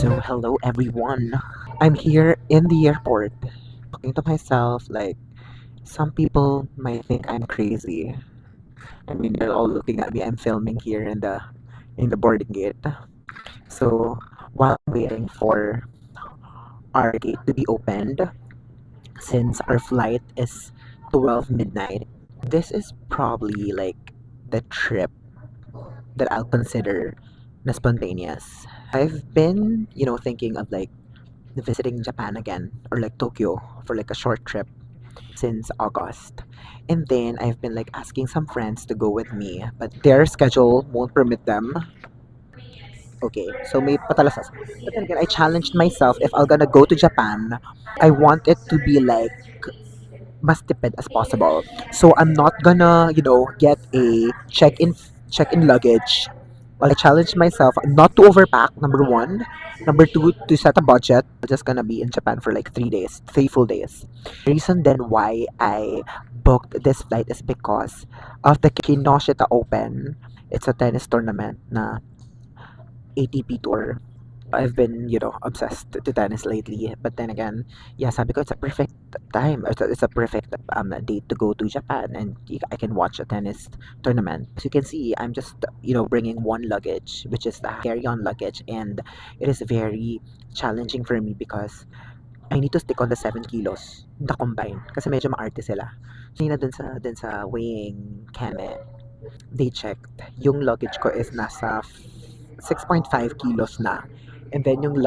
So, hello everyone. I'm here in the airport, talking to myself like some people might think I'm crazy. I mean, they're all looking at me. I'm filming here in the boarding gate. So, while I'm waiting for our gate to be opened, since our flight is 12 midnight, this is probably like the trip that I'll consider na spontaneous. I've been, thinking of like visiting Japan again or like Tokyo for like a short trip since August. And then I've been like asking some friends to go with me, but their schedule won't permit them. Okay, so may patalasas. But then again, I challenged myself if I'm gonna go to Japan, I want it to be like mas tipid as possible. So I'm not gonna, get a check-in luggage. Well, I challenged myself not to overpack, number one. Number two, to set a budget. I'm just gonna be in Japan for like 3 days, 3 full days. The reason then why I booked this flight is because of the Kinoshita Open. It's a tennis tournament na ATP tour. I've been, obsessed to tennis lately. But then again, yeah, sabi ko, it's a perfect time. It's a perfect date to go to Japan and I can watch a tennis tournament. As you can see, I'm just, bringing one luggage, which is the carry-on luggage. And it is very challenging for me because I need to stick on the 7 kilos, the combine. Kasi medyo maarte sila. So, yun na dun sa weighing keme, they checked. Yung luggage ko is nasa 6.5 kilos na. And then yung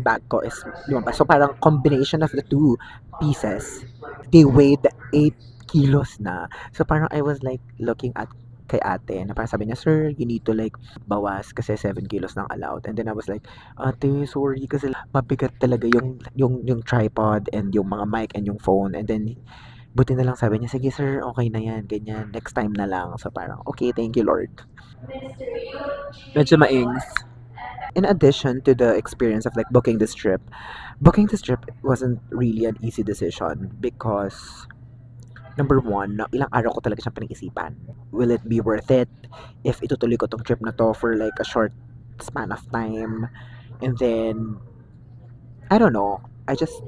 bag ko is lumabas. So parang combination of the two pieces, they weighed 8 kilos na. So parang I was like looking at kay ate na parang sabi niya, sir, you need to like bawas kasi 7 kilos lang allowed. And then I was like, ate, sorry kasi mabigat talaga yung tripod and yung mga mic and yung phone. And then buti na lang sabi niya, sige sir, okay na yan, ganyan, next time na lang. So parang, okay, thank you Lord. Medyo maings. In addition to the experience of like booking this trip wasn't really an easy decision because number one, ilang araw ko talaga siyang pinag-isipan. Will it be worth it if itutuloy ko tong trip na to for like a short span of time? And then I don't know. I just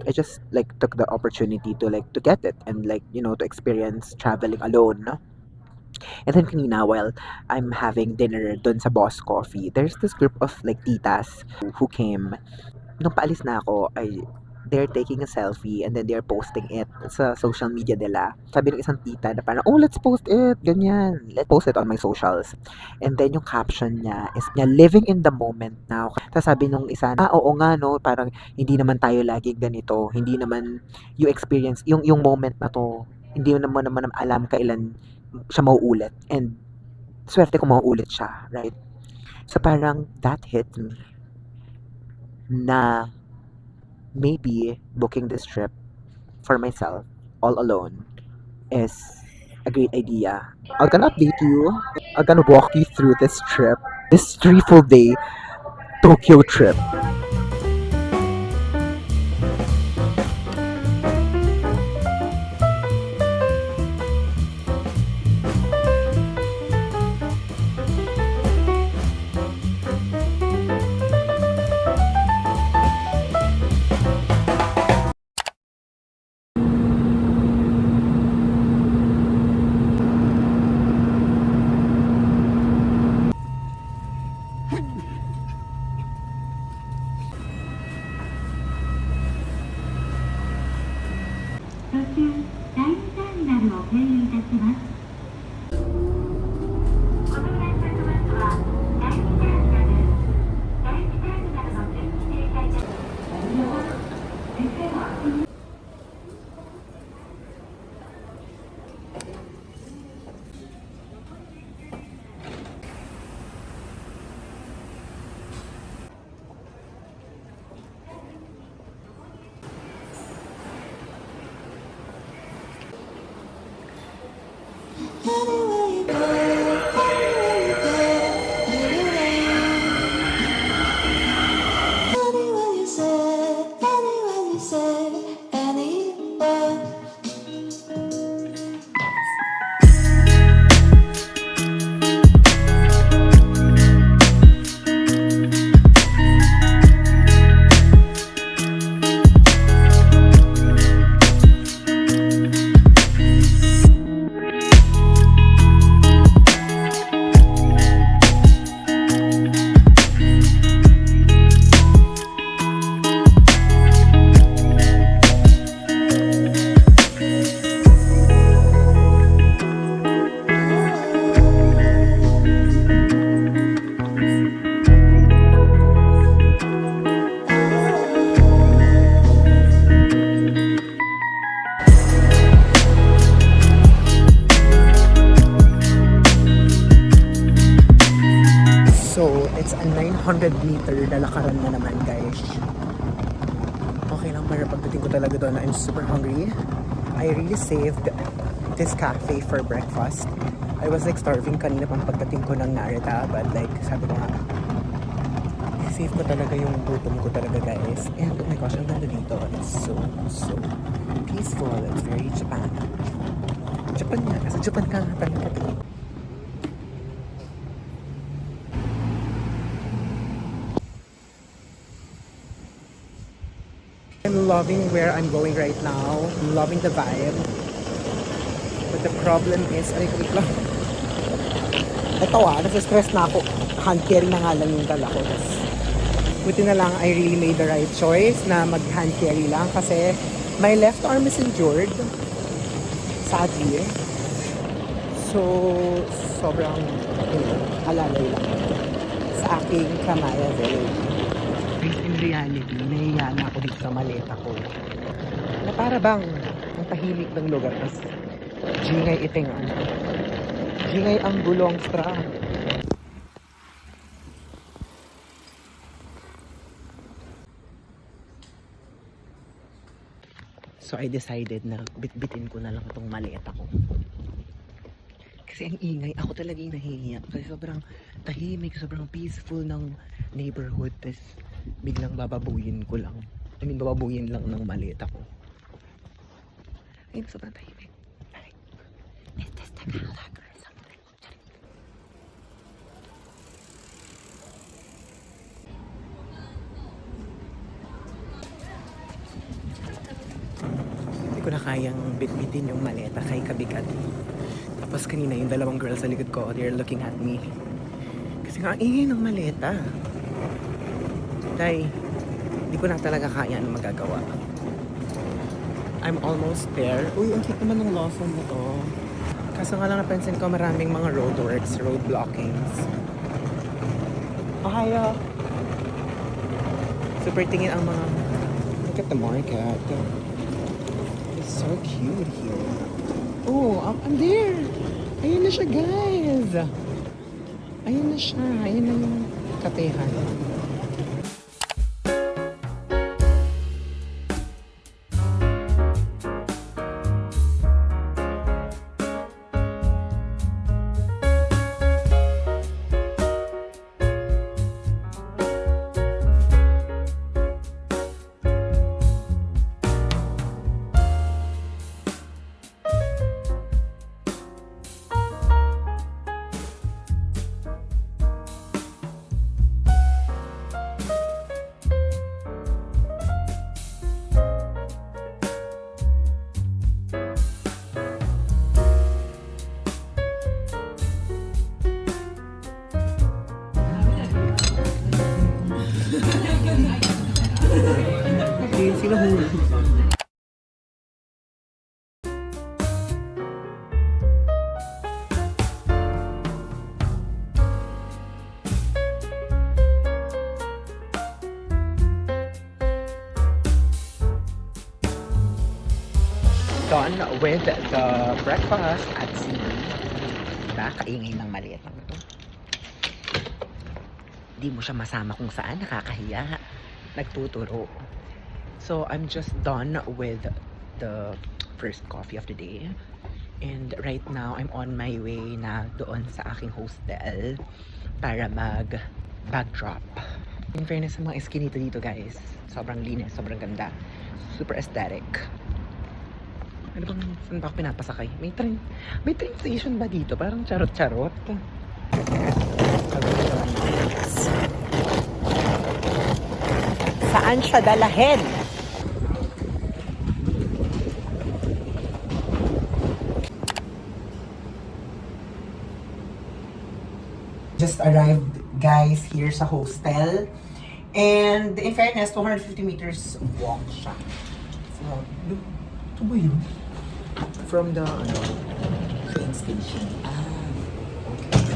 like took the opportunity to like to get it and like to experience traveling alone. No? And then kanina, while I'm having dinner dun sa Boss Coffee, there's this group of like titas who came. Nung paalis na ako, they're taking a selfie and then they're posting it sa social media nila. Sabi ng isang tita na parang, oh, let's post it, ganyan. Let's post it on my socials. And then yung caption niya is niya, living in the moment now. Tapos sabi nung isa, oo nga, no, parang hindi naman tayo laging ganito. Hindi naman yung experience, yung moment na to, hindi naman alam kailan siya mauulit. And swerte ko mauulit siya, right? So parang that hit me na maybe booking this trip for myself all alone is a great idea. I'm gonna update you. I'm gonna walk you through this trip, this 3 full day Tokyo trip. 600-meter lalakaran na naman, guys. Okay lang, para pagdating ko talaga doon, I'm super hungry. I really saved this cafe for breakfast. I was like starving kanina pang pagdating ko ng Narita, but like, sabi ko nga, save ko talaga yung gutom ko talaga, guys. And oh my gosh, ang ganda dito. It's so peaceful. It's very Japan. Japan nga. Nasa Japan ka nga talaga. I'm loving where I'm going right now. Loving the vibe. But the problem is, ay, wait lang. Ito nasa-stress na ako. Hand carry na nga lang yung dala ko. Buti na lang, I really made the right choice na mag-hand carry lang kasi my left arm is injured. Sadly. So, sobrang alalay lang sa aking Kamaya Village. In reality, nahiya na ako dito sa maleta ko. Na para bang ang tahimik ng lugar. Tapos, jingay itingan. Jingay ang gulong stra. So I decided na bitbitin ko na lang itong maleta ko. Kasi ang ingay, ako talaga yung nahihiya. Kasi sobrang tahimik, sobrang peaceful ng neighborhood. Tapos biglang bababuyin ko lang. I mean, bababuyin lang ng maleta ko. Ayun, sobrang tahimik. Like, is this Tagalog or something? Hindi ko na kayang bitbitin yung maleta kay kabigat. Tapos kanina yung dalawang girls sa likod ko, they're looking at me. Kasi nga, ang ingay ng maleta. Dahil, hindi ko na talaga kaya na magagawa. I'm almost there. Uy, ang cute naman ng Lawson na to. Kaso nga lang napansin ko maraming mga roadworks, road blockings. Ohio! Super tingin ang mga... Look at the market. It's so cute here. Oh, I'm there! Ayun na siya, guys! Ayun na siya. Ayun na yung kapehan. Sino huli? Done with the breakfast at sea. Diba? Kaingay ng maliit lang ito. Di mo siya masama kung saan, nakakahiya. Nagtuturo. So, I'm just done with the first coffee of the day. And right now, I'm on my way na doon sa aking hostel para mag-bag drop. In fairness sa mga eskinita dito, guys, sobrang linis, sobrang ganda. Super aesthetic. Ano bang, saan ba ako pinapasakay? May train station ba dito? Parang charot-charot. Saan siya dalahin? Just arrived, guys, here sa hostel. And in fairness, 250 meters walk siya. So, ito ba yun? From the train station. Okay.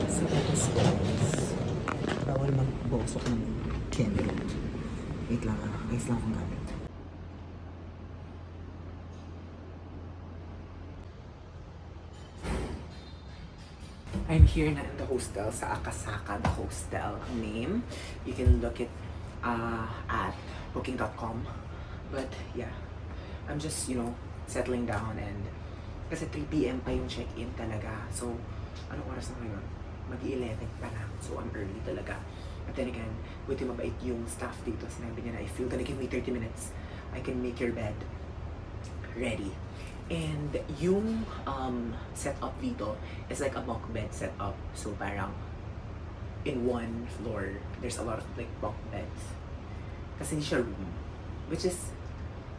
So that is nice. Bawal magbosok ng camera. Wait lang, guys lang akong gamit. I'm here na in the hostel, sa Akasaka the hostel ang name. You can look it at booking.com. But yeah, I'm just, settling down and kasi 3 p.m. pa yung check-in talaga. So, anong oras na ngayon? Mag-11 pa lang. So, I'm early talaga. But then again, buti mabait yung staff dito. Sinabi niya na if you're gonna give me 30 minutes, I can make your bed ready. And yung setup dito is like a bunk bed setup. So, parang in one floor, there's a lot of like bunk beds. Kasi hindi siya room. Which is,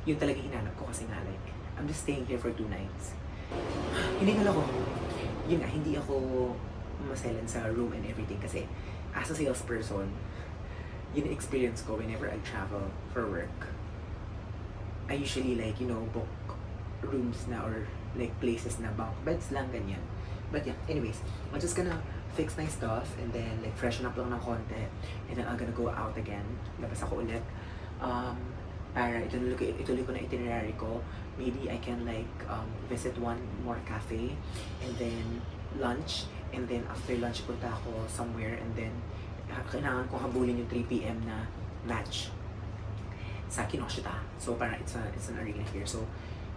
yun talaga hinanap ko kasi nga like, I'm just staying here for 2 nights. Hindi ako maselan sa room and everything kasi as a salesperson, yun yung experience ko whenever I travel for work. I usually like, book rooms na or like places na bunk beds lang, ganyan. But yeah, anyways, I'm just gonna fix my stuff and then like freshen up lang ng konti and then I'm gonna go out again. Labas ako ulit. Para ituloy ko na itinerary ko. Maybe I can like visit one more cafe and then lunch, and then after lunch punta ako somewhere, and then kailangan ko habulin yung 3 p.m. na match sa Kinoshita. So parang it's an arena here. So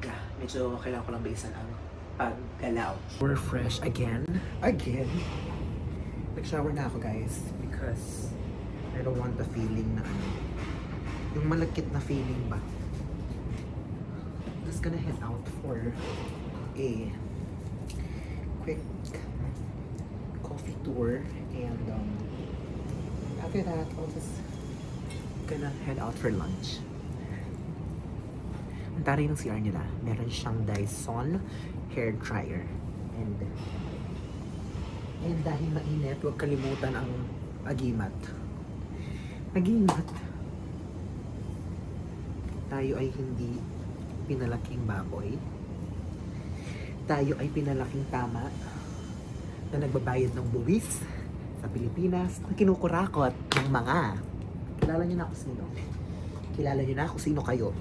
yeah, medyo kailangan ko lang bilisan ang paggalaw. We're fresh again. Nag-shower na ako guys because I don't want the feeling na yung malagkit na feeling ba. Just gonna head out for a quick coffee tour, and after that I'll just gonna head out for lunch. Ang taray ng CR nila, meron siyang Dyson hair dryer, and dahil mainit, huwag kalimutan ang agimat. Tayo ay hindi pinalaking baboy. Tayo ay pinalaking tama na nagbabayad ng buwis sa Pilipinas na kinukurakot ng mga. Kilala niyo na ako sino. Kilala niyo na ako sino kayo.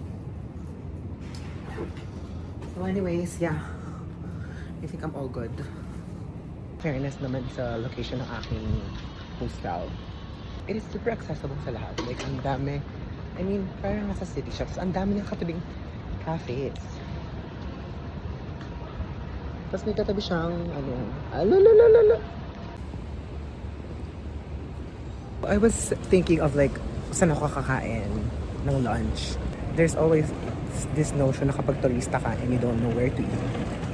So anyways, yeah. I think I'm all good. Fairness naman sa location ng aking hostel. It is super accessible sa lahat. Like, ang dami. I mean, parang nasa city shops. Ang dami ng katubing cafes. Tapos may katabi siyang, I was thinking of like, saan ako kakain ng lunch. There's always this notion na kapag turista ka and you don't know where to eat,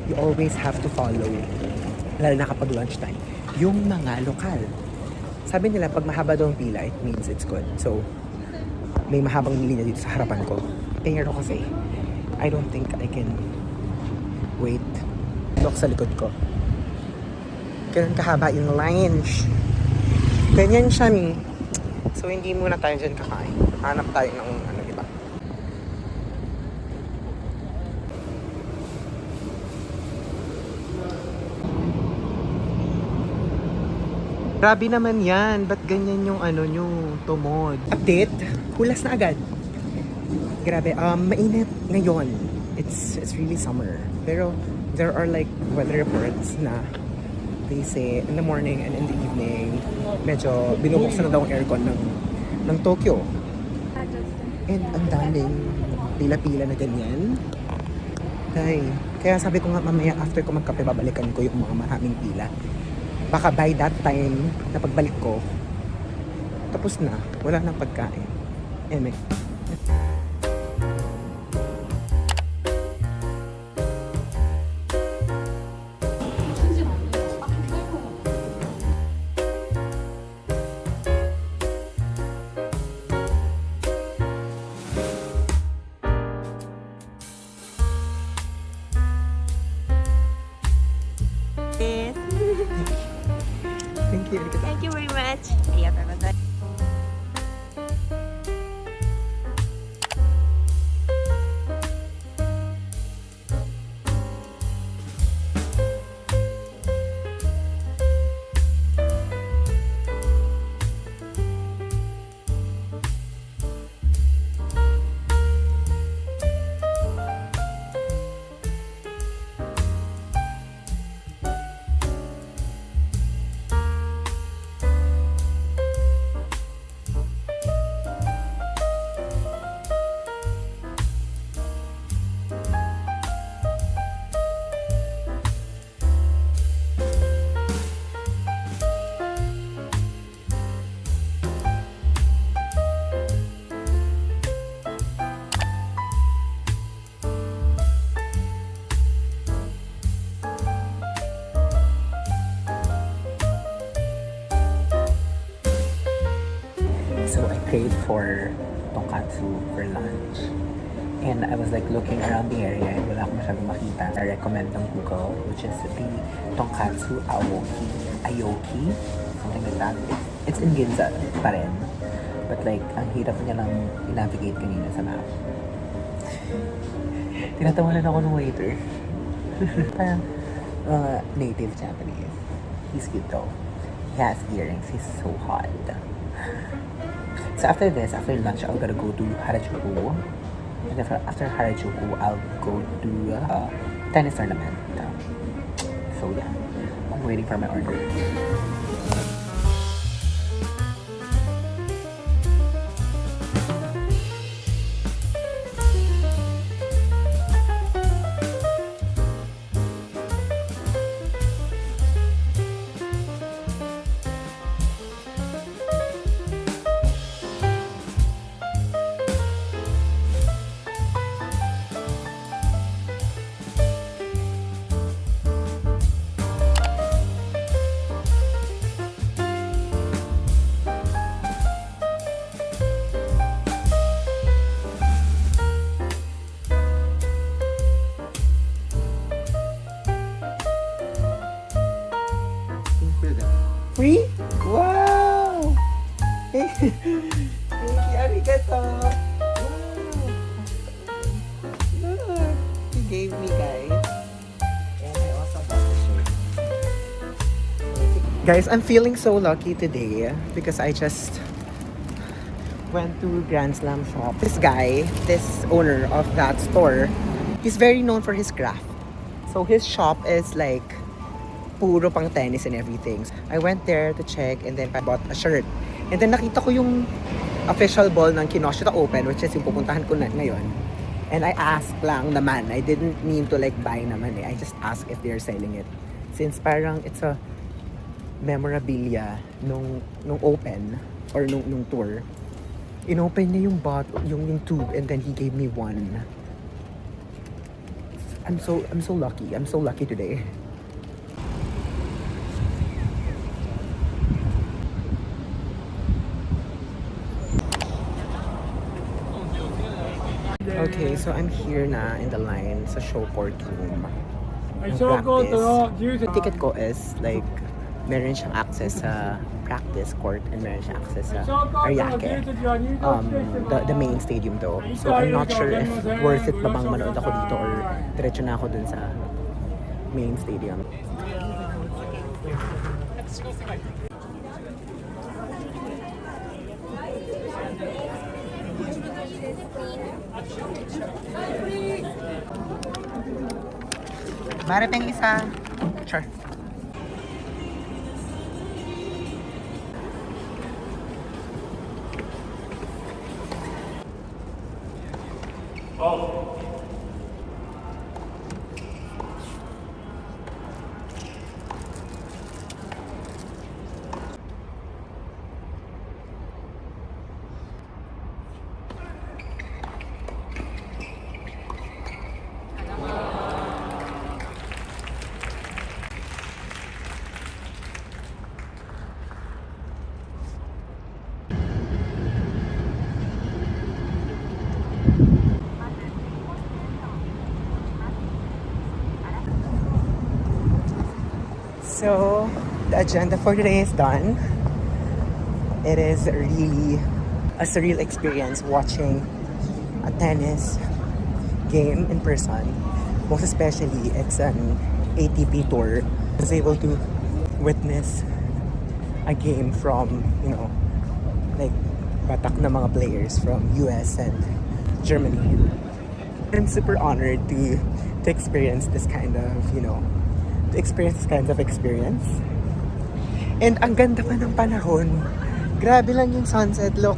you always have to follow, lalo na kapag lunchtime, yung mga lokal. Sabi nila, pag mahaba daw ang pila, it means it's good. So, may mahabang linya dito sa harapan ko. Pero kasi, I don't think I can wait. Look sa likod ko. Ganun kahaba yung lines. Ganyan siya, So, hindi muna tayo dyan kakain. Hanap tayo ng iba. Grabe naman yan. Ba't ganyan yung nyo, tumod? Update, hulas na agad. Grabe, mainit ngayon. It's really summer. Pero there are like weather reports na they say in the morning and in the evening, medyo binubuksan na daw ang aircon ng Tokyo. And ang daming pila-pila na ganyan. Kaya sabi ko nga mamaya after ko magkape, babalikan ko yung mga maraming pila. Baka by that time na pagbalik ko, tapos na, wala nang pagkain. Eme. Thank you. Thank you very much. Arigatou gozaimasu. for tonkatsu for lunch. And I was like looking around the area and wala akong masyadong makita. I recommend ng Google, which is the Tonkatsu Aoki, something like that. It's in Ginza pa rin. But like, ang hirap niya lang i-navigate kanina sa map. Tinatawanan ako ng waiter. Parang native Japanese. He's cute though. He has earrings. He's so hot. So after this, after lunch, I'm gonna go to Harajuku. And after Harajuku, I'll go to tennis tournament. So yeah, I'm waiting for my order. Free? Wow! Thank you, arigato! Wow! Look! He gave me, guys. And I also bought the shirt. Guys, I'm feeling so lucky today because I just went to Grand Slam shop. This guy, this owner of that store, he's very known for his craft. So his shop is like puro pang tennis and everything. I went there to check and then I bought a shirt. And then nakita ko yung official ball ng Kinoshita Open, which is yung pupuntahan ko na ngayon. And I asked lang naman. I didn't mean to like buy naman eh. I just asked if they're selling it. Since parang it's a memorabilia nung Open or nung tour. Inopen niya yung bottle, yung tube, and then he gave me one. I'm so lucky. I'm so lucky today. Okay, so I'm here na in the line sa show court room. Practice. Ticket ko is like meron siyang access sa practice court and meron siyang access sa Ariake, the main stadium though. So I'm not sure if worth it pa bang manood ako dito or diretso na ako dun sa main stadium. Marating isa. Sure. So, the agenda for today is done. It is really a surreal experience watching a tennis game in person. Most especially, it's an ATP tour. I was able to witness a game from, like, batak na mga players from US and Germany. I'm super honored to experience this kind of, experience. And ang ganda pa ng panahon. Grabe lang yung sunset look.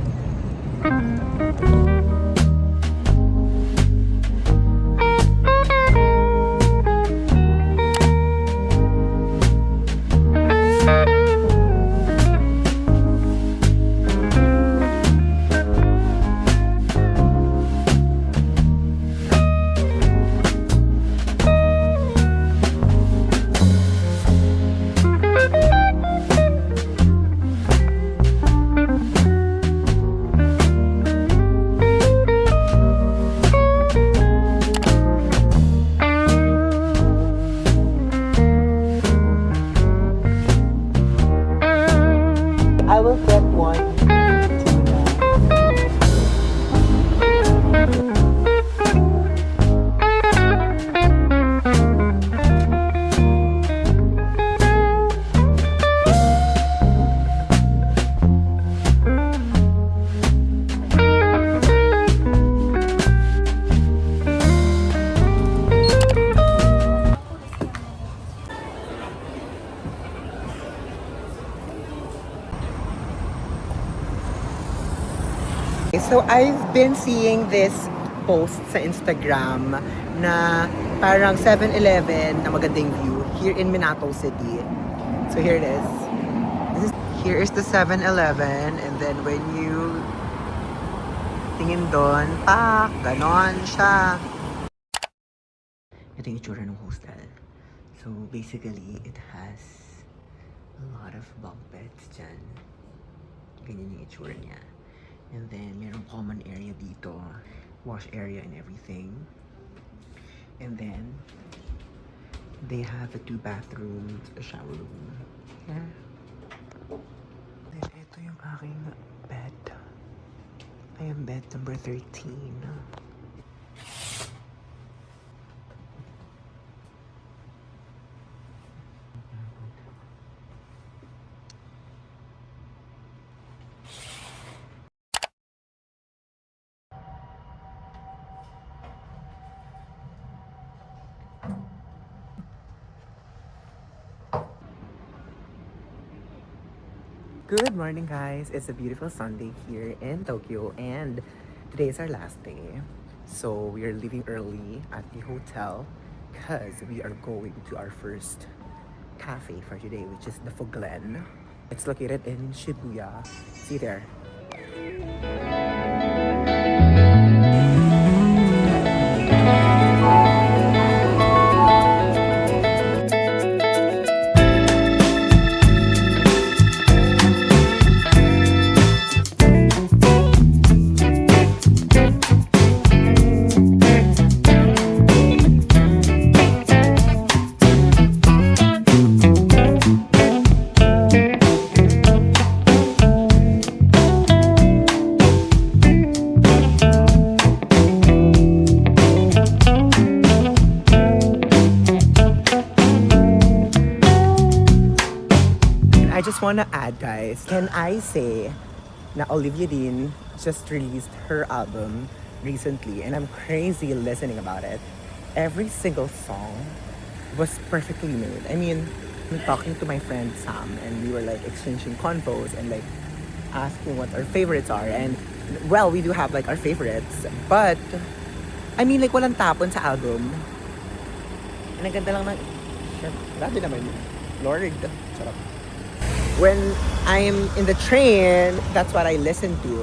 So I've been seeing this post sa Instagram na parang 7-Eleven na magandang view here in Minato City. So here it is. Here is the 7-Eleven, and then when you tingin doon, pak, ganon siya. Ito yung itsura ng hostel. So basically, it has a lot of bunk beds dyan. Ganyan yung itsura niya. And then, merong common area dito. Wash area and everything. And then, they have a 2 bathrooms, a shower room. Yeah. Then, ito yung aking bed. I am bed number 13. Good morning, guys. It's a beautiful Sunday here in Tokyo, and today is our last day. So we are leaving early at the hotel because we are going to our first cafe for today, which is the Foglen. It's located in Shibuya. See you there. I just wanna add, guys, can I say na Olivia Dean just released her album recently, and I'm crazy listening about it. Every single song was perfectly made. I mean, I'm talking to my friend Sam, and we were like exchanging convos and like asking what our favorites are. And well, we do have like our favorites, but I mean, like walang tapon sa album. And ang ganda lang ng... Grabe naman. Lord. Sarap. When I'm in the train, that's what I listen to.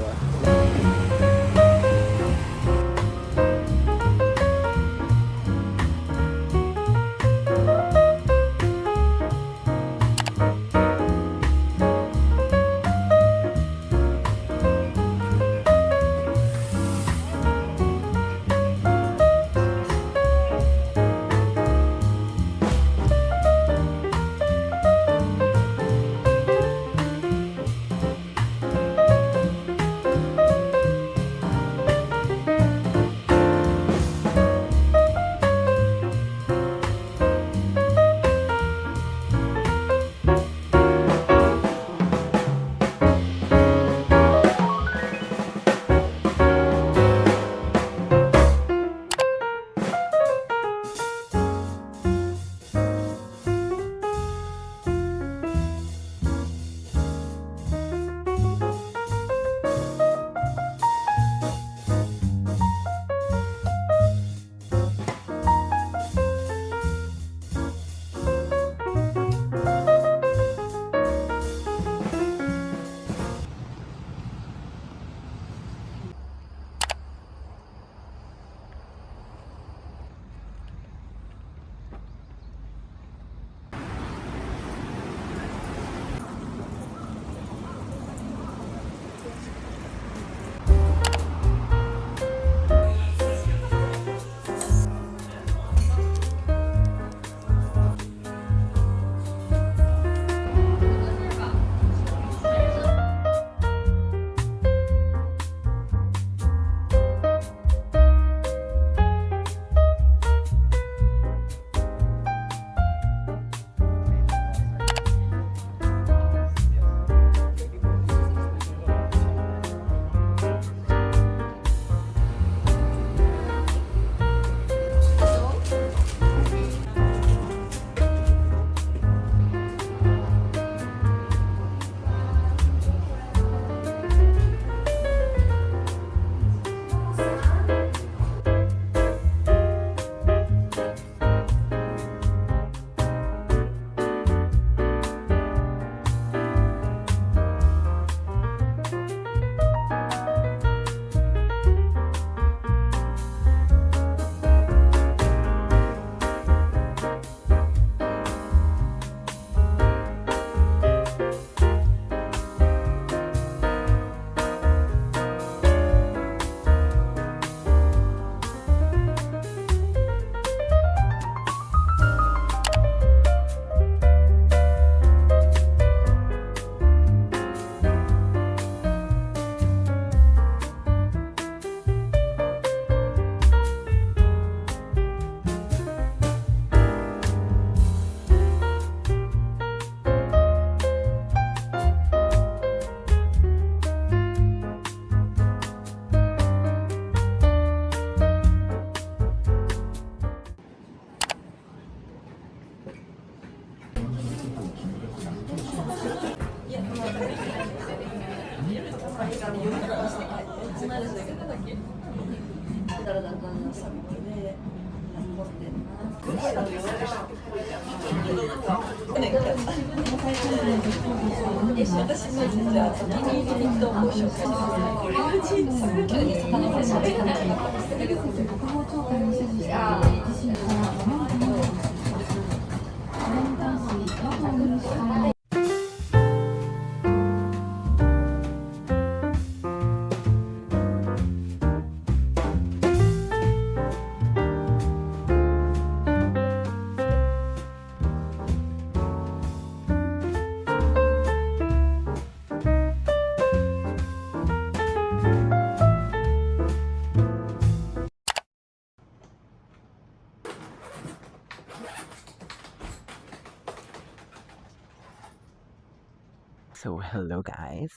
So, hello guys.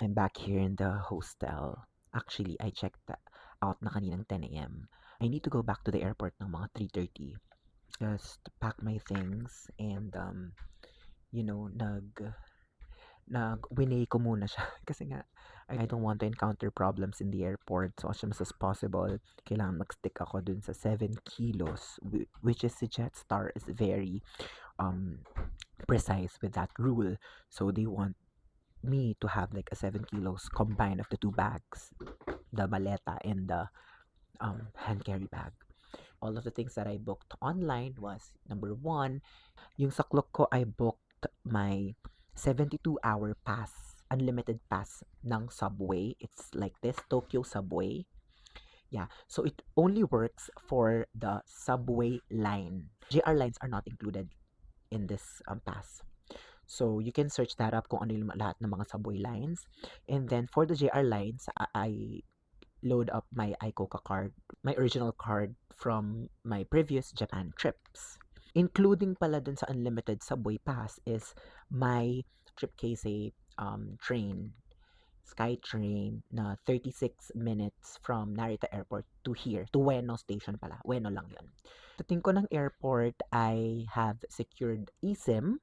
I'm back here in the hostel. Actually, I checked out na kaninang 10 a.m. I need to go back to the airport ng mga 3:30 just to pack my things and winay ko muna siya kasi nga I don't want to encounter problems in the airport. So, as much as possible, kailangan mag-stick ako dun sa 7 kilos, which is si Jetstar is very precise with that rule. So, they want me to have like a 7 kilos combined of the two bags, the maleta and the hand carry bag. All of the things that I booked online was number one, yung sa Klook ko, I booked my 72-hour pass, unlimited pass ng subway. It's like this, Tokyo Subway. Yeah, so it only works for the subway line. JR lines are not included in this pass. So you can search that up kung ano yung lahat ng mga subway lines. And then for the JR lines, I load up my iCoca card, my original card from my previous Japan trips. Including pala dun sa unlimited subway pass is my Tripcase train, SkyTrain na 36 minutes from Narita Airport to here, to Ueno Station pala. Ueno lang yun. Pagdating ko ng airport, I have secured eSIM.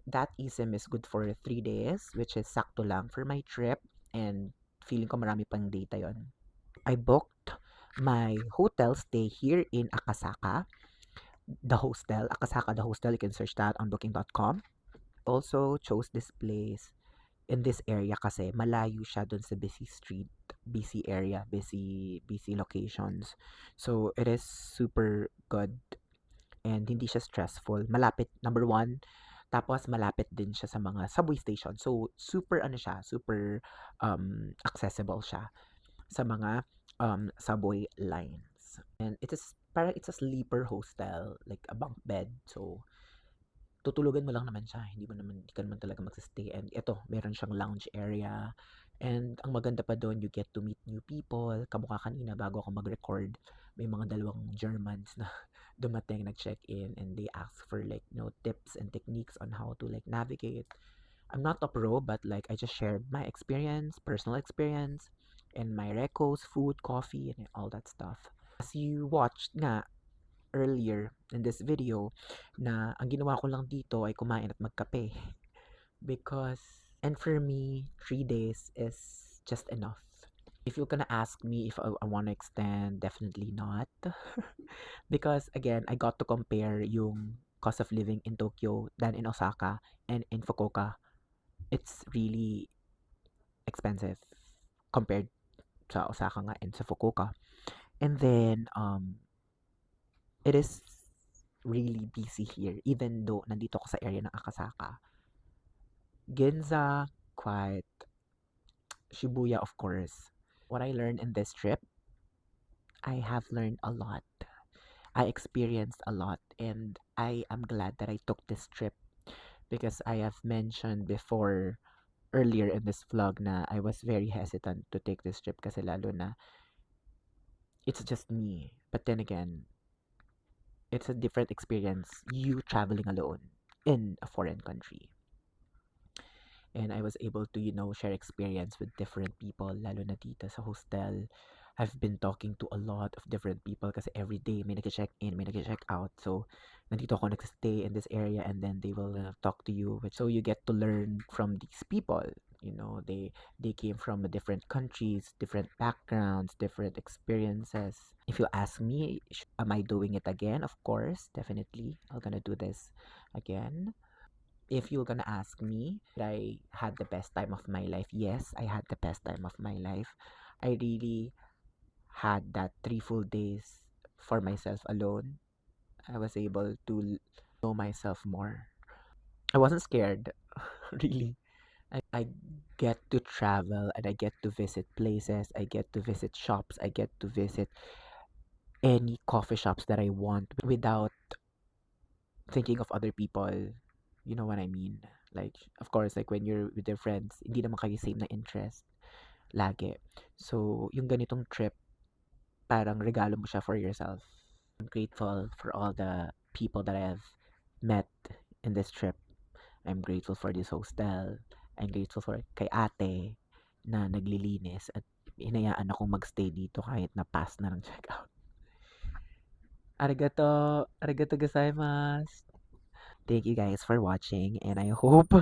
That eSIM is good for 3 days, which is sakto lang for my trip, and feeling ko marami pang data yon. I booked my hotel stay here in Akasaka, the hostel. Akasaka, the hostel, you can search that on booking.com. Also chose this place in this area kasi malayo siya dun sa busy street, busy area, busy locations. So, it is super good and hindi siya stressful. Malapit, number one, tapos malapit din siya sa mga subway station. So, super super accessible siya sa mga subway lines. And parang it's a sleeper hostel, like a bunk bed. So, tutulugan mo lang naman siya. Hindi ka naman talaga magsistay. And ito, meron siyang lounge area. And ang maganda pa doon, you get to meet new people. Kamukha kanina, bago ako mag-record, may mga dalawang Germans na dumating, nag-check-in, and they ask for like, tips and techniques on how to like navigate. I'm not a pro, but like I just shared my experience, personal experience, and my recos, food, coffee, and all that stuff. As you watched nga earlier in this video, na ang ginawa ko lang dito ay kumain at magkape. And for me, 3 days is just enough. If you're gonna ask me if I want to extend, definitely not. Because again, I got to compare yung cost of living in Tokyo than in Osaka and in Fukuoka. It's really expensive compared sa Osaka nga and sa Fukuoka. And then, it is really busy here, even though nandito ako sa area ng Akasaka. Ginza, quiet. Shibuya, of course. What I learned in this trip, I have learned a lot. I experienced a lot, and I am glad that I took this trip because I have mentioned before earlier in this vlog na I was very hesitant to take this trip kasi lalo na it's just me. But then again, it's a different experience, you traveling alone in a foreign country. And I was able to, share experience with different people, lalo na dito sa hostel. I've been talking to a lot of different people kasi every day may nag-check in, may nag-check out. So, nandito ako nag-stay in this area and then they will talk to you. So, you get to learn from these people. You know, they came from different countries, different backgrounds, different experiences. If you ask me, am I doing it again? Of course, definitely. I'm gonna do this again. If you're gonna ask me, I had the best time of my life. Yes, I had the best time of my life. I really had that 3 full days for myself alone. I was able to know myself more. I wasn't scared, really. I get to travel and I get to visit places. I get to visit shops. I get to visit any coffee shops that I want without thinking of other people. You know what I mean? Like, of course, like when you're with your friends, hindi naman kayo same na interest lagi. So, yung ganitong trip, parang regalo mo siya for yourself. I'm grateful for all the people that I have met in this trip. I'm grateful for this hostel. I'm grateful for kay ate na naglilinis at hinayaan akong magstay dito kahit na pass na ng checkout. Arigato! Arigato gozaimasu! Thank you guys for watching and I hope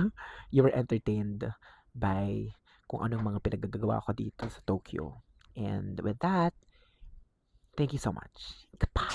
you were entertained by kung anong mga pinagagawa ko dito sa Tokyo. And with that, thank you so much. Goodbye!